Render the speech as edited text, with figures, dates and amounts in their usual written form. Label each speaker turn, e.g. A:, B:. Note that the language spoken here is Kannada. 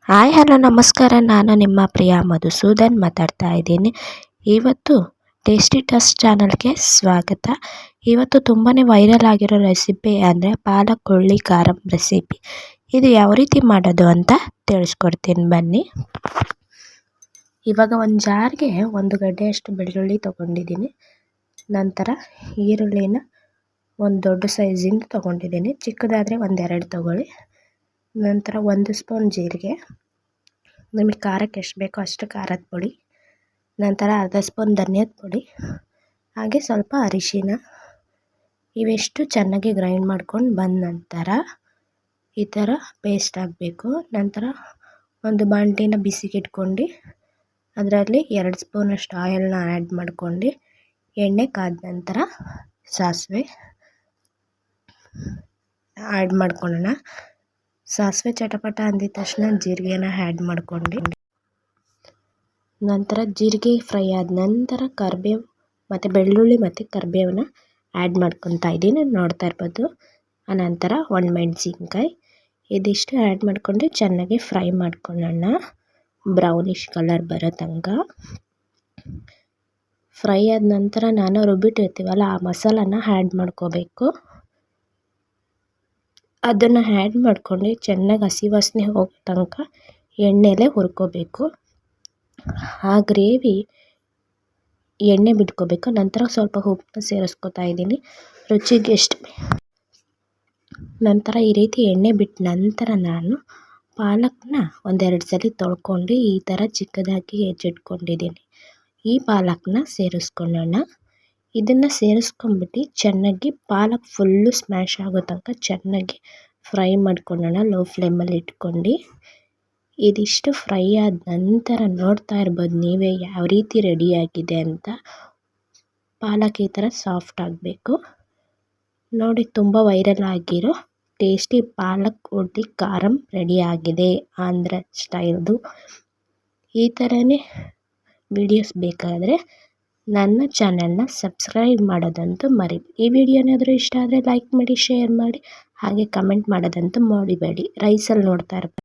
A: ಹಾಯ್ ಹಲೋ ನಮಸ್ಕಾರ. ನಾನು ನಿಮ್ಮ ಪ್ರಿಯಾ ಮಧುಸೂದನ್ ಮಾತಾಡ್ತಾ ಇದ್ದೀನಿ. ಇವತ್ತು ಟೇಸ್ಟಿ ಟಸ್ಟ್ ಚಾನಲ್ಗೆ ಸ್ವಾಗತ. ಇವತ್ತು ತುಂಬಾ ವೈರಲ್ ಆಗಿರೋ ರೆಸಿಪಿ ಅಂದರೆ ಪಾಲಕ್ ಹುಳ್ಳಿ ಖಾರಂ ರೆಸಿಪಿ. ಇದು ಯಾವ ರೀತಿ ಮಾಡೋದು ಅಂತ ತಿಳಿಸ್ಕೊಡ್ತೀನಿ ಬನ್ನಿ. ಇವಾಗ ಒಂದು ಜಾರ್ಗೆ 1 ಗಡ್ಡೆಯಷ್ಟು ಬೆಳ್ಳುಳ್ಳಿ ತೊಗೊಂಡಿದ್ದೀನಿ. ನಂತರ ಈರುಳ್ಳಿನ ಒಂದು ದೊಡ್ಡ ಸೈಜಿಂದ ತೊಗೊಂಡಿದ್ದೀನಿ. ಚಿಕ್ಕದಾದರೆ 1-2 ತೊಗೊಳ್ಳಿ. ನಂತರ 1 ಸ್ಪೂನ್ ಜೀರಿಗೆ, ನಿಮಗೆ ಖಾರಕ್ಕೆ ಎಷ್ಟು ಬೇಕೋ ಅಷ್ಟು ಖಾರದ ಪುಡಿ, ನಂತರ ಅರ್ಧ ಸ್ಪೂನ್ ಧನಿಯಾದ ಪುಡಿ, ಹಾಗೆ ಸ್ವಲ್ಪ ಅರಿಶಿನ. ಇವೆಷ್ಟು ಚೆನ್ನಾಗಿ ಗ್ರೈಂಡ್ ಮಾಡ್ಕೊಂಡು ಬಂದ ನಂತರ ಈ ಥರ ಪೇಸ್ಟ್ ಆಗಬೇಕು. ನಂತರ ಒಂದು ಬಾಣಲಿನ ಬಿಸಿಗೆ ಇಟ್ಕೊಂಡು ಅದರಲ್ಲಿ 2 ಸ್ಪೂನಷ್ಟು ಆಯಿಲ್ನ ಆ್ಯಡ್ ಮಾಡ್ಕೊಂಡು ಎಣ್ಣೆ ಕಾದ ನಂತರ ಸಾಸಿವೆ ಆ್ಯಡ್ ಮಾಡ್ಕೊಳ್ಳೋಣ. ಸಾಸಿವೆ ಚಟಪಟ ಅಂದಿದ ತಕ್ಷಣ ಜೀರಿಗೆನ ಆ್ಯಡ್ ಮಾಡ್ಕೊಂಡು ನಂತರ ಜೀರಿಗೆ ಫ್ರೈ ಆದ ನಂತರ ಕರಿಬೇವು ಮತ್ತು ಬೆಳ್ಳುಳ್ಳಿ ಮತ್ತು ಕರಿಬೇವನ್ನ ಆ್ಯಡ್ ಮಾಡ್ಕೊತಾ ಇದ್ದೀನಿ, ನೋಡ್ತಾ ಇರ್ಬೋದು. ಆನಂತರ 1 ಮೆಣಸಿನ್ಕಾಯಿ ಇದಿಷ್ಟು ಆ್ಯಡ್ ಮಾಡ್ಕೊಂಡು ಚೆನ್ನಾಗಿ ಫ್ರೈ ಮಾಡ್ಕೊಳ್ಳೋಣ. ಬ್ರೌನಿಷ್ ಕಲರ್ ಬರೋ ತನಕ ಫ್ರೈ ಆದ ನಂತರ ನಾನು ರುಬ್ಬಿಟ್ಟಿರ್ತೀವಲ್ಲ ಆ ಮಸಾಲಾನ ಆ್ಯಡ್ ಮಾಡ್ಕೋಬೇಕು. ಅದನ್ನು ಆ್ಯಡ್ ಮಾಡ್ಕೊಂಡು ಚೆನ್ನಾಗಿ ಹಸಿ ವಾಸನೆ ಹೋಗೋ ತನಕ ಎಣ್ಣೆಲೇ ಹುರ್ಕೋಬೇಕು. ಆ ಗ್ರೇವಿ ಎಣ್ಣೆ ಬಿಟ್ಕೋಬೇಕು. ನಂತರ ಸ್ವಲ್ಪ ಉಪ್ಪನ್ನ ಸೇರಿಸ್ಕೊತಾ ಇದ್ದೀನಿ ರುಚಿಗೆ ಎಷ್ಟು. ನಂತರ ಈ ರೀತಿ ಎಣ್ಣೆ ಬಿಟ್ಟ ನಂತರ ನಾನು ಪಾಲಕ್ನ 1-2 ಸಲ ತೊಳ್ಕೊಂಡು ಈ ಥರ ಚಿಕ್ಕದಾಗಿ ಹೆಚ್ಚಿಟ್ಕೊಂಡಿದ್ದೀನಿ. ಈ ಪಾಲಕ್ನ ಸೇರಿಸ್ಕೊಳ್ಳೋಣ. ಇದನ್ನು ಸೇರಿಸ್ಕೊಂಬಿಟ್ಟು ಚೆನ್ನಾಗಿ ಪಾಲಕ್ ಫುಲ್ಲು ಸ್ಮ್ಯಾಶ್ ಆಗೋ ತನಕ ಚೆನ್ನಾಗಿ ಫ್ರೈ ಮಾಡ್ಕೊಳ್ಳೋಣ ಲೋ ಫ್ಲೇಮಲ್ಲಿ ಇಟ್ಕೊಂಡು. ಇದಿಷ್ಟು ಫ್ರೈ ಆದ ನಂತರ ನೋಡ್ತಾ ಇರ್ಬೋದು ನೀವೇ ಯಾವ ರೀತಿ ರೆಡಿಯಾಗಿದೆ ಅಂತ. ಪಾಲಕ್ ಈ ಥರ ಸಾಫ್ಟ್ ಆಗಬೇಕು ನೋಡಿ. ತುಂಬ ವೈರಲ್ ಆಗಿರೋ ಟೇಸ್ಟಿ ಪಾಲಕ್ ಹುಳ್ಳಿ ಖಾರಂ ರೆಡಿಯಾಗಿದೆ, ಆಂಧ್ರ ಸ್ಟೈಲ್ದು. ಈ ಥರನೇ ವಿಡಿಯೋಸ್ ಬೇಕಾದರೆ ನನ್ನ ಚಾನಲ್ನ ಸಬ್ಸ್ಕ್ರೈಬ್ ಮಾಡೋದಂತೂ ಮರಿಬೇಡಿ. ಈ ವಿಡಿಯೋ ಏನಾದರೂ ಇಷ್ಟ ಆದರೆ ಲೈಕ್ ಮಾಡಿ, ಶೇರ್ ಮಾಡಿ, ಹಾಗೆ ಕಮೆಂಟ್ ಮಾಡೋದಂತೂ ಮರಿಬೇಡಿ. ರೈಸಲ್ಲಿ ನೋಡ್ತಾ ಇರ್ಬೋದು.